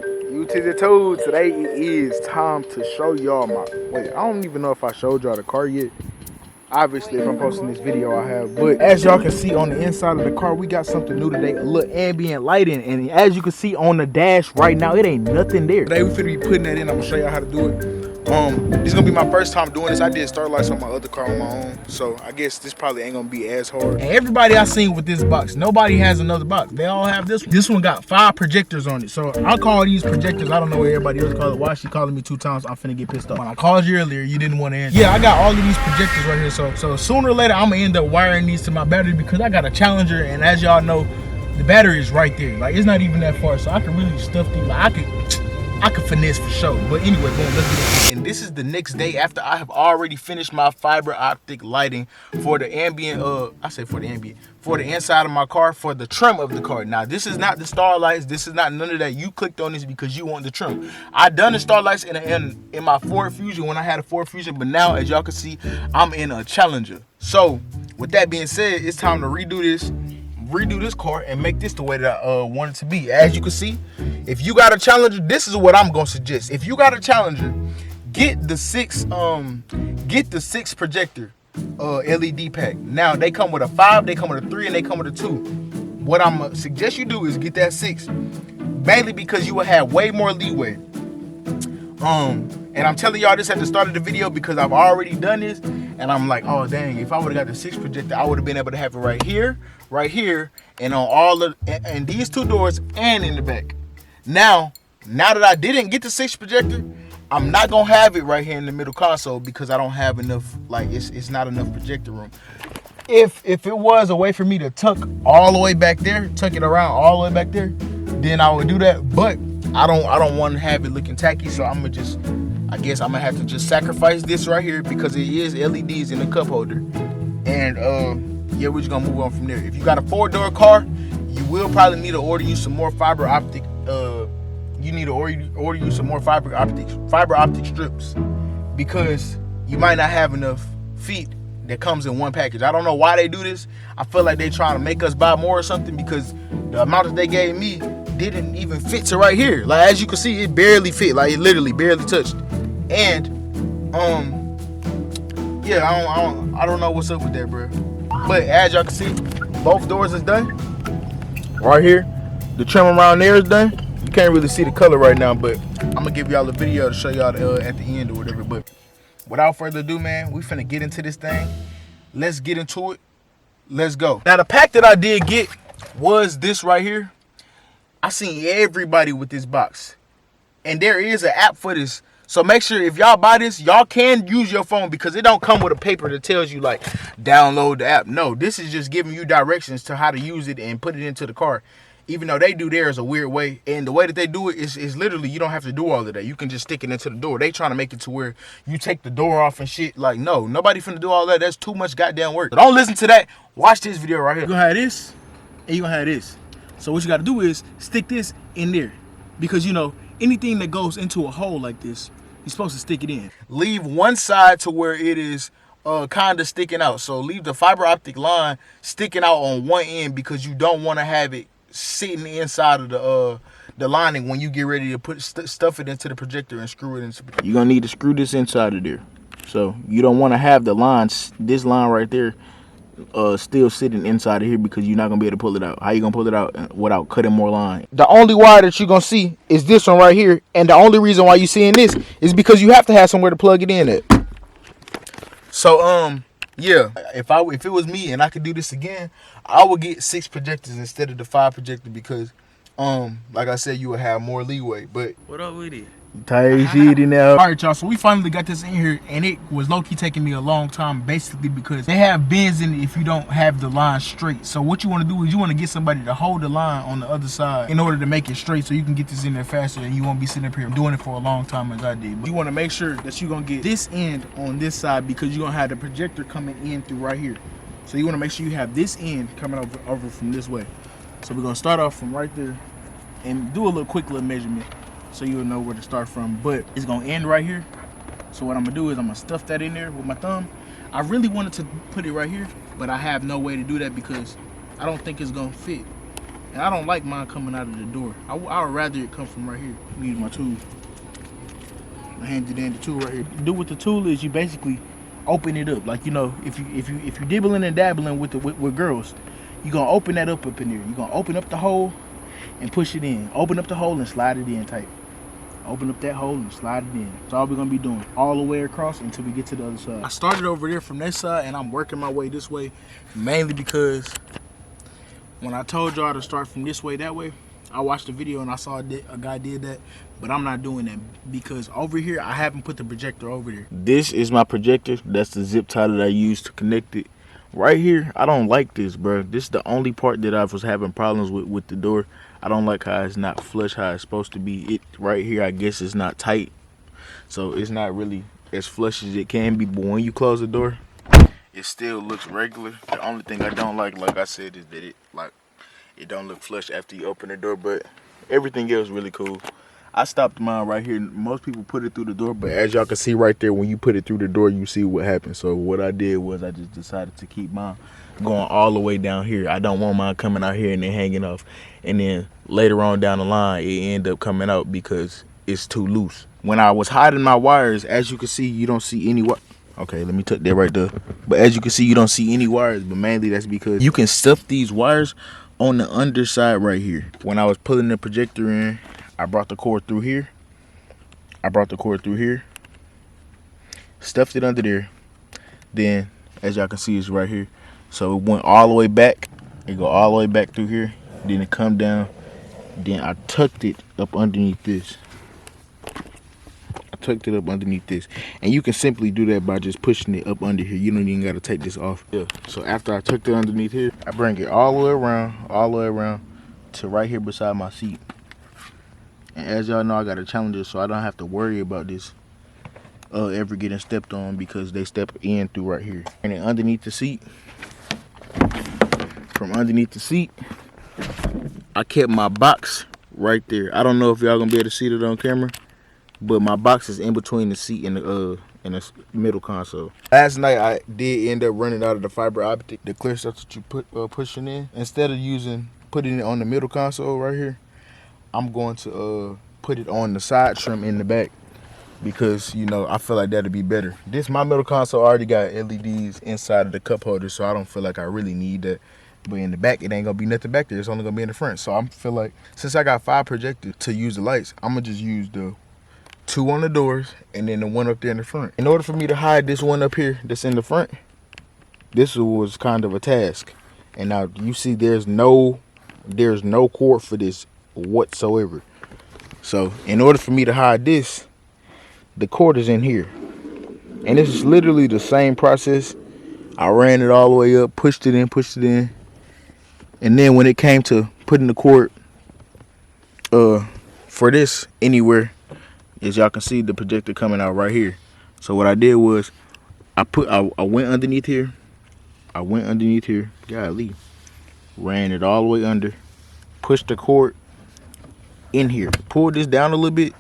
You to the toes. Today it is time to show y'all my. Wait, I don't even know if I showed y'all the car yet. Obviously, if I'm posting this video, I have. But as y'all can see on the inside of the car, we got something new today. A little ambient lighting. And as you can see on the dash right now, it ain't nothing there. Today we finna be putting that in. I'm gonna show y'all how to do it. This is gonna be my first time doing this. I did start lights on my other car on my own, so I guess this probably ain't gonna be as hard. And everybody I seen with this box, nobody has another box. They all have this one. This one got 5 projectors on it, so I call these projectors. I don't know what everybody else call it. Why she calling me 2 times? I'm finna get pissed off. When I called you earlier, you didn't want to answer. Yeah, I got all of these projectors right here. So sooner or later, I'm gonna end up wiring these to my battery because I got a Challenger, and as y'all know, the battery is right there. Like, it's not even that far, so I can really stuff these. Like, I could finesse for sure. But anyway, boom, let's get it. And this is the next day after I have already finished my fiber optic lighting for the ambient, for the inside of my car, for the trim of the car. Now, this is not the star lights. This is not none of that. You clicked on this because you want the trim. I done the star lights in my Ford Fusion when I had a Ford Fusion, but now, as y'all can see, I'm in a Challenger. So, with that being said, it's time to redo this car and make this the way that I want it to be. As you can see, if you got a Challenger, this is what I'm gonna suggest. If you got a Challenger, get the 6 projector LED pack. Now they come with a 5, they come with a 3, and they come with a 2. What I'm gonna suggest you do is get that 6, mainly because you will have way more leeway. And I'm telling y'all this at the start of the video because I've already done this, and I'm like, oh dang, if I would have got the 6 projector, I would have been able to have it right here, and on all of and these 2 doors and in the back. Now that I didn't get the 6 projector, I'm not gonna have it right here in the middle console because I don't have enough. Like, it's not enough projector room. If it was a way for me to tuck all the way back there, tuck it around all the way back there, then I would do that. But I don't want to have it looking tacky, so I guess I'm gonna have to just sacrifice this right here because it is LEDs in the cup holder. And yeah, we're just gonna move on from there. If you got a 4-door car, you will probably need to order you some more fiber optic. You need to order you some more fiber optic strips because you might not have enough feet that comes in one package. I don't know why they do this. I feel like they trying to make us buy more or something because the amount that they gave me didn't even fit to right here. Like, as you can see, it barely fit. Like, it literally barely touched. And yeah, I don't know what's up with that, bro. But as y'all can see, both doors is done. Right here, the trim around there is done. You can't really see the color right now, but I'm gonna give y'all a video to show y'all at the end or whatever. But without further ado, man, we finna get into this thing. Let's get into it. Let's go. Now, the pack that I did get was this right here. I seen everybody with this box, and there is an app for this. So make sure if y'all buy this, y'all can use your phone because it don't come with a paper that tells you like download the app. No, this is just giving you directions to how to use it and put it into the car. Even though they do theirs a weird way, and the way that they do it is literally you don't have to do all of that. You can just stick it into the door. They trying to make it to where you take the door off and shit. Like, no, nobody finna do all that. That's too much goddamn work. So don't listen to that. Watch this video right here. You're gonna have this, and you're gonna have this. So what you gotta do is stick this in there, because you know anything that goes into a hole like this, you're supposed to stick it in. Leave one side to where it is kind of sticking out. So leave the fiber optic line sticking out on one end because you don't want to have it sitting inside of the lining when you get ready to put stuff it into the projector and screw it into. You're gonna need to screw this inside of there. So you don't want to have the lines, this line right there, still sitting inside of here because you're not gonna be able to pull it out. How you gonna pull it out without cutting more line? The only wire that you're gonna see is this one right here, and the only reason why you seeing this is because you have to have somewhere to plug it in at. So yeah, if it was me and I could do this again, I would get 6 projectors instead of the 5 projector because like I said, you would have more leeway. But what up with it? Tight shit in there. Alright, y'all, so we finally got this in here, and it was low-key taking me a long time, basically because they have bends in it if you don't have the line straight. So what you want to do is you want to get somebody to hold the line on the other side in order to make it straight so you can get this in there faster and you won't be sitting up here doing it for a long time as I did. But you want to make sure that you're going to get this end on this side because you're going to have the projector coming in through right here. So you want to make sure you have this end coming over from this way. So we're going to start off from right there and do a quick little measurement, so you'll know where to start from. But it's gonna end right here. So what I'm gonna do is I'm gonna stuff that in there with my thumb. I really wanted to put it right here, but I have no way to do that because I don't think it's gonna fit. And I don't like mine coming out of the door. I would rather it come from right here. Use my tool. I hand you the tool right here. Do what the tool is. You basically open it up. Like, you know, if you dibbling and dabbling with girls, you're gonna open that up in there. You're gonna open up the hole and push it in. Open up the hole and slide it in tight. Open up that hole and slide it in. That's all we're gonna be doing, all the way across until we get to the other side. I started over there from that side and I'm working my way this way, mainly because when I told y'all to start from this way, that way, I watched the video and I saw a guy did that, but I'm not doing that because over here, I haven't put the projector over there. This is my projector. That's the zip tie that I use to connect it. Right here, I don't like this, bro. This is the only part that I was having problems with the door. I don't like how it's not flush how it's supposed to be. It right here, I guess it's not tight, so it's not really as flush as it can be. But when you close the door, it still looks regular. The only thing I don't like I said, is that it don't look flush after you open the door. But everything else really cool. I stopped mine right here. Most people put it through the door, but as y'all can see right there, when you put it through the door, you see what happens. So what I did was I just decided to keep mine going all the way down here. I don't want mine coming out here and then hanging off, and then later on down the line it end up coming out because it's too loose. When I was hiding my wires, as you can see, you don't see any okay, let me tuck that right there. But as you can see, you don't see any wires, but mainly that's because you can stuff these wires on the underside right here. When I was pulling the projector in, I brought the cord through here. Stuffed it under there. Then, as y'all can see, it's right here. So it went all the way back. It go all the way back through here. Then it come down. Then I tucked it up underneath this. And you can simply do that by just pushing it up under here. You don't even got to take this off. Yeah. So after I tucked it underneath here, I bring it all the way around to right here beside my seat. And as y'all know, I got a Challenger, so I don't have to worry about this ever getting stepped on because they step in through right here. And then underneath the seat, I kept my box right there. I don't know if y'all gonna be able to see it on camera, but my box is in between the seat and the middle console. Last night I did end up running out of the fiber optic, the clear stuff that you pushing in. Instead of putting it on the middle console right here, I'm going to put it on the side trim in the back because, you know, I feel like that'd be better. My middle console already got LEDs inside of the cup holder, so I don't feel like I really need that. But in the back, it ain't gonna be nothing back there. It's only gonna be in the front. So I feel like since I got 5 projectors to use the lights, I'm gonna just use the 2 on the doors and then the 1 up there in the front. In order for me to hide this one up here that's in the front, this was kind of a task. And now you see there's no cord for this whatsoever. So in order for me to hide this, the cord is in here. And this is literally the same process. I ran it all the way up, pushed it in. And then when it came to putting the cord for this anywhere, as y'all can see, the projector coming out right here. So what I did was I went underneath here. Golly. Ran it all the way under. Pushed the cord in here. Pulled this down a little bit.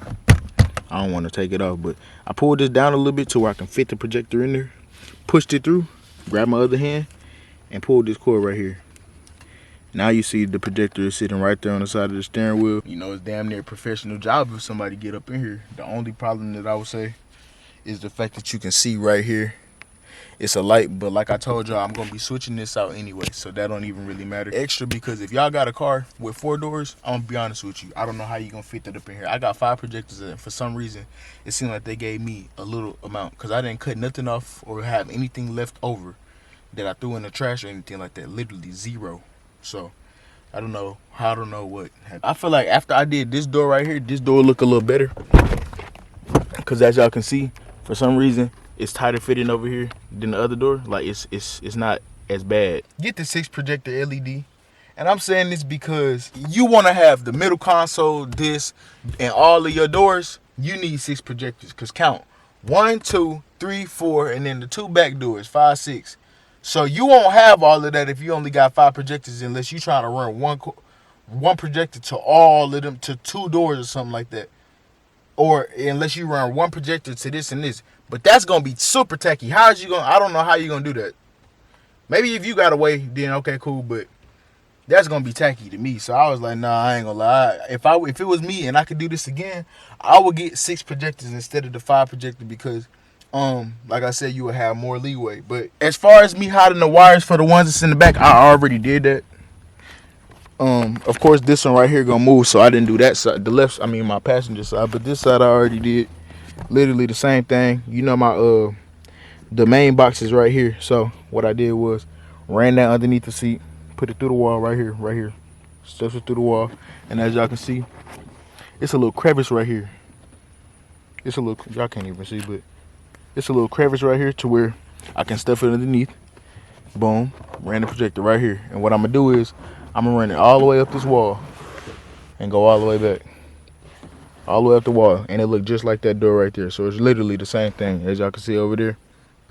I don't want to take it off, but I pulled this down a little bit to where I can fit the projector in there. Pushed it through. Grabbed my other hand and pulled this cord right here. Now you see the projector is sitting right there on the side of the steering wheel. You know, it's damn near a professional job if somebody get up in here. The only problem that I would say is the fact that you can see right here. It's a light, but like I told y'all, I'm going to be switching this out anyway, so that don't even really matter. Extra, because if y'all got a car with 4 doors, I'm going to be honest with you, I don't know how you going to fit that up in here. I got 5 projectors, and for some reason, it seemed like they gave me a little amount, because I didn't cut nothing off or have anything left over that I threw in the trash or anything like that. Literally 0. So I don't know what happened. I feel like after I did this door right here, this door look a little better, because as y'all can see, for some reason it's tighter fitting over here than the other door. Like it's not as bad. Get the 6 projector LED, and I'm saying this because you want to have the middle console, this, and all of your doors. You need 6 projectors, because count 1, 2, 3, 4, and then the 2 back doors, 5, 6. So you won't have all of that if you only got 5 projectors, unless you're trying to run one projector to all of them, to 2 doors or something like that. Or unless you run 1 projector to this and this. But that's going to be super tacky. I don't know how you're going to do that. Maybe if you got a way, then okay, cool. But that's gonna be tacky to me. So I was like, nah, I ain't gonna lie. If it was me and I could do this again, I would get 6 projectors instead of the 5 projector because like I said, you would have more leeway. But as far as me hiding the wires for the ones that's in the back, I already did that. Of course this one right here gonna move, so I didn't do that side, the left, I mean my passenger side, but this side I already did. Literally the same thing. You know my the main box is right here. So what I did was ran that underneath the seat, put it through the wall right here, stuffed it through the wall, and as y'all can see, it's a little crevice right here. It's a little, y'all can't even see, but it's a little crevice right here to where I can stuff it underneath. Boom, ran the projector right here, and what I'm gonna do is I'm gonna run it all the way up this wall and go all the way back, all the way up the wall, and it look just like that door right there. So it's literally the same thing as y'all can see over there.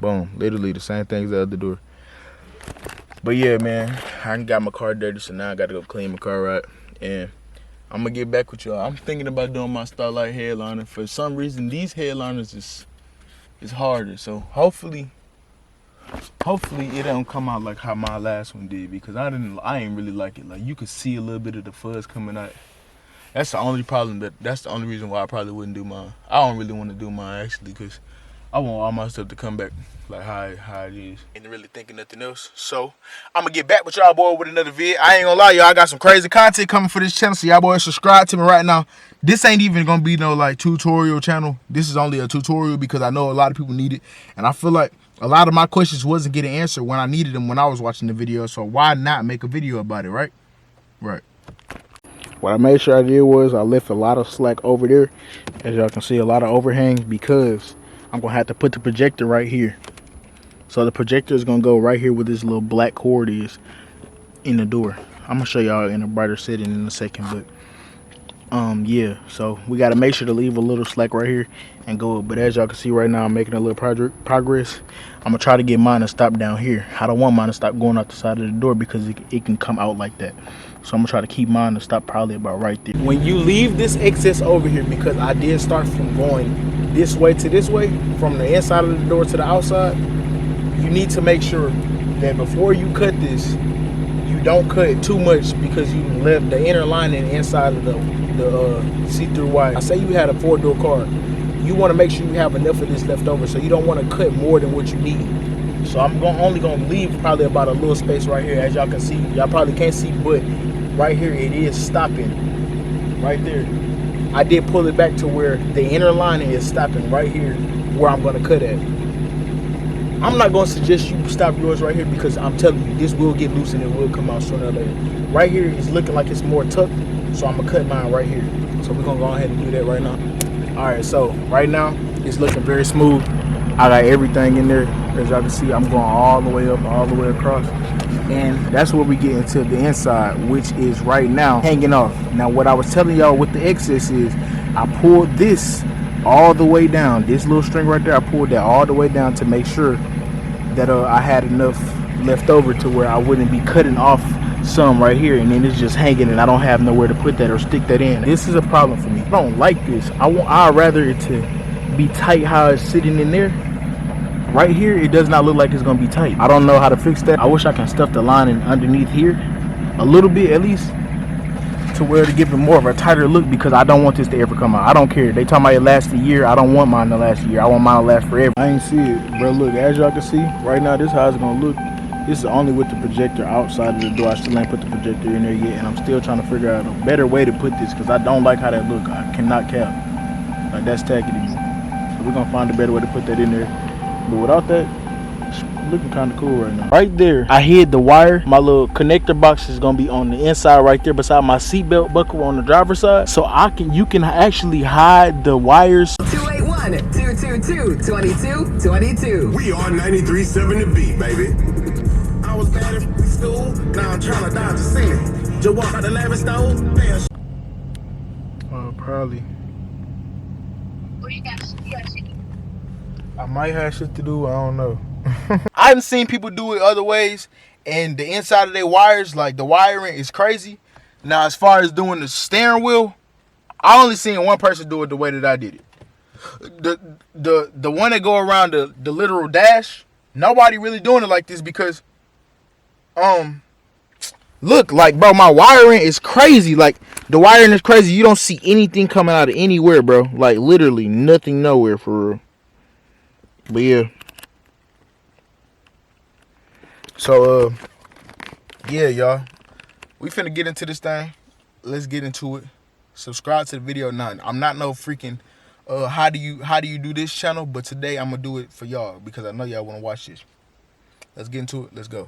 Boom, literally the same thing as the other door. But yeah, man, I got my car dirty, so now I gotta go clean my car out, and I'm gonna get back with y'all. I'm thinking about doing my Starlight headliner. For some reason, these headliners is harder, so hopefully it don't come out like how my last one did, because I ain't really like it. Like, you could see a little bit of the fuzz coming out. That's the only problem, that's the only reason why I probably wouldn't do mine. I don't really want to do mine actually, because I want all my stuff to come back like how it is. Ain't really thinking nothing else. So I'm gonna get back with y'all boy with another vid. I ain't gonna lie, y'all, I got some crazy content coming for this channel, so y'all boys subscribe to me right now. This ain't even gonna be no like tutorial channel. This is only a tutorial because I know a lot of people need it, and I feel like a lot of my questions wasn't getting answered when I needed them when I was watching the video. So why not make a video about it, right? Right. What I made sure I did was I left a lot of slack over there. As y'all can see, a lot of overhangs, because I'm gonna have to put the projector right here. So the projector is gonna go right here where this little black cord is in the door. I'm gonna show y'all in a brighter setting in a second, but yeah, so we gotta make sure to leave a little slack right here and go up. But as y'all can see right now, I'm making a little progress. I'm gonna try to get mine to stop down here. I don't want mine to stop going out the side of the door because it can come out like that. So I'm gonna try to keep mine to stop probably about right there. When you leave this excess over here, because I did start from going this way to this way, from the inside of the door to the outside, you need to make sure that before you cut this, you don't cut too much, because you left the inner lining inside of the see-through wire. I say you had a 4-door car, you want to make sure you have enough of this left over, so you don't want to cut more than what you need. So I'm only gonna leave probably about a little space right here. As y'all can see, y'all probably can't see, but right here it is stopping right there. I did pull it back to where the inner lining is stopping right here where I'm gonna cut at. I'm not gonna suggest you stop yours right here, because I'm telling you, this will get loose and it will come out sooner or later. Right here is looking like it's more tucked, so I'm gonna cut mine right here. So we're gonna go ahead and do that right now. All right, so right now it's looking very smooth. I got everything in there. As y'all can see, I'm going all the way up, all the way across, and that's where we get into the inside, which is right now hanging off. Now what I was telling y'all with the excess is I pulled this all the way down. This little string right there, I pulled that all the way down to make sure that I had enough left over to where I wouldn't be cutting off some right here, and then it's just hanging and I don't have nowhere to put that or stick that in. This is a problem for me. I don't like this. I'd rather it to be tight how it's sitting in there. Right here, it does not look like it's gonna be tight. I don't know how to fix that. I wish I can stuff the lining underneath here a little bit at least, to where to give it more of a tighter look, because I don't want this to ever come out. I don't care. They talking about it last a year. I don't want mine to last a year. I want mine to last forever. I ain't see it, bro. Look, as y'all can see right now, this is how it's gonna look. This is only with the projector outside of the door. I still ain't put the projector in there yet, and I'm still trying to figure out a better way to put this, because I don't like how that look. I cannot cap. Like, that's tacky to me. So we're gonna find a better way to put that in there. But without that, it's looking kind of cool right now. Right there, I hid the wire. My little connector box is gonna be on the inside right there beside my seatbelt buckle on the driver's side. So you can actually hide the wires. 281-222-2222. We are 93.7 The Beat, baby. I was bad in school, now I'm trying to dodge the scene. Just walk out the lavish stove. Probably. I might have shit to do, I don't know. I've seen people do it other ways, and the inside of their wires, like the wiring is crazy. Now, as far as doing the steering wheel, I only seen one person do it the way that I did it. The one that go around the literal dash, nobody really doing it like this, because let Look, like, bro, my wiring is crazy. Like, the wiring is crazy. You don't see anything coming out of anywhere, bro. Like, literally nothing nowhere, for real. But, yeah. So, yeah, y'all. We finna get into this thing. Let's get into it. Subscribe to the video. Now, I'm not no freaking, how do you do this channel? But today, I'm gonna do it for y'all because I know y'all wanna watch this. Let's get into it. Let's go.